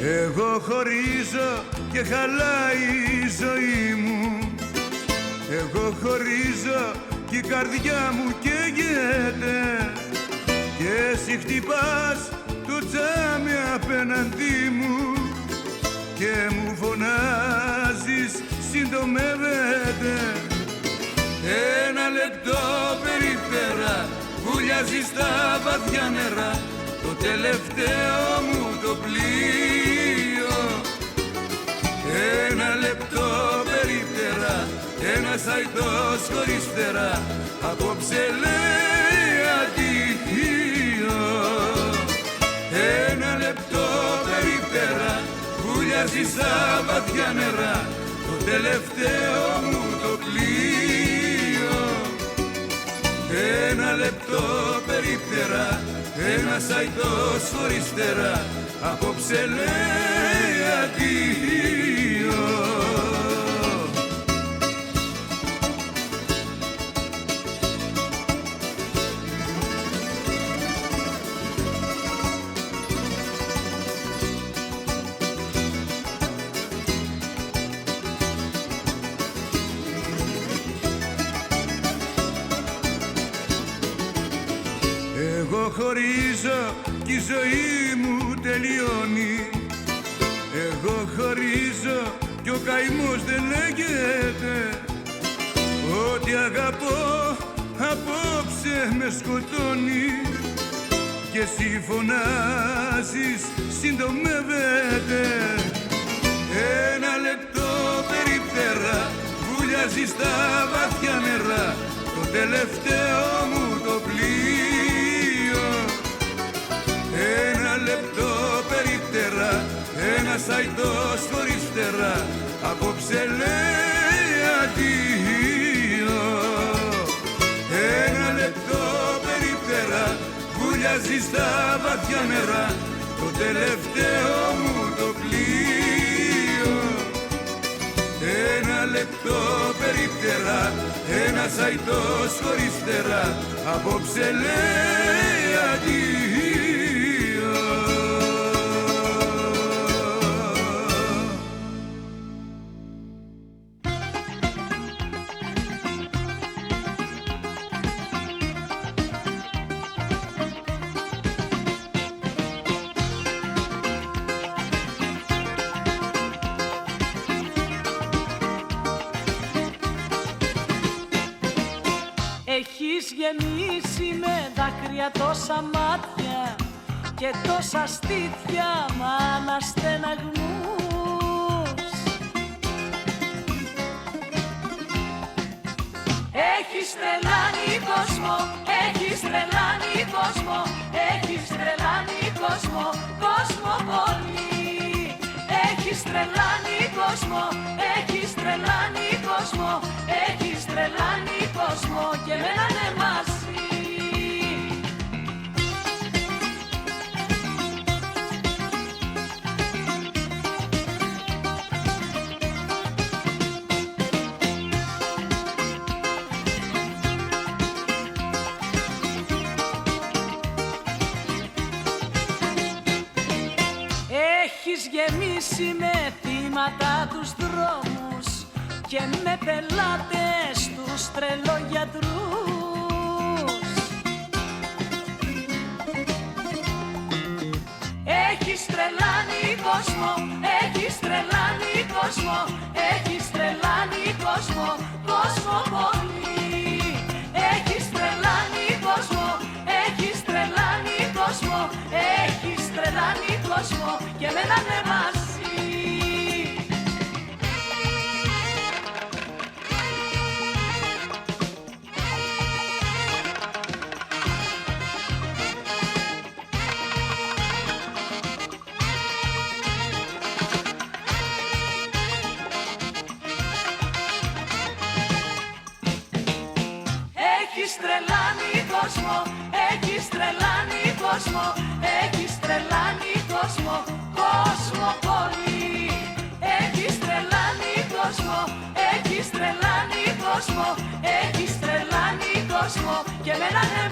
Εγώ χωρίζω και χαλάει η ζωή μου. Εγώ χωρίζω και η καρδιά μου καίγεται. Και εσύ χτυπάς το τζάμι απέναντί μου και μου φωνάζεις συντομεύεται. Ένα λεπτό περιπέρα βουλιάζει στα βαθιά νερά το τελευταίο μου το πλοίο. Ένα λεπτό περιπέρα ένας αϊτός χωρίς φτερά απόψε λέει αντίο. Ένα λεπτό περιπέρα βουλιάζει στα βαθιά νερά το τελευταίο μου το πλοίο. Ένα λεπτό περιπτερά ένας αϊτός χωρίς φτερά απόψε λέει αντίο. Εγώ χωρίζω κι η ζωή μου τελειώνει. Εγώ χωρίζω κι ο καημός δεν λέγεται. Ό,τι αγαπώ απόψε με σκοτώνει. Και εσύ φωνάζεις συντομεύεται. Ένα λεπτό περιπέρα βουλιάζει στα βαθιά νερά το τελευταίο μου το πλοίο. Ένα λεπτό περιπτερά ένας αϊτός χωρίς φτερά απόψε λέει αντίο. Ένα λεπτό περιπτερά βουλιάζει στα βαθιά νερά το τελευταίο μου το πλοίο. Ένα λεπτό περιπτερά ένας αϊτός χωρίς φτερά απόψε λέει αντίο. Έχεις γεμίσει με δάκρυα τόσα μάτια και τόσα στήθια μ' αναστεναγμούς. Έχεις τρελάνει κόσμο, έχεις τρελάνει κόσμο, έχεις τρελάνει κόσμο, κόσμο πολύ. Έχεις τρελάνει κόσμο, έχεις τρελάνει κόσμο, έχεις τρελάνει κόσμο και μένανε μαζί. Έχεις γεμίσει με θύματα τους δρόμους και με πελάτες τους τρελογιατρούς. Έχεις τρελάνει κόσμο, έχεις τρελάνει κόσμο, έχεις τρελάνει κόσμο, κόσμο πολύ. Έχεις τρελάνει κόσμο, έχεις τρελάνει κόσμο, έχεις τρελάνει κόσμο και μένανε μαζί. Έχεις τρελάνει κόσμο, έχεις τρελάνει κόσμο, έχεις τρελάνει κόσμο, κόσμο πολύ. Έχεις τρελάνει κόσμο, έχεις τρελάνει κόσμο, έχεις τρελάνει κόσμο και μένανε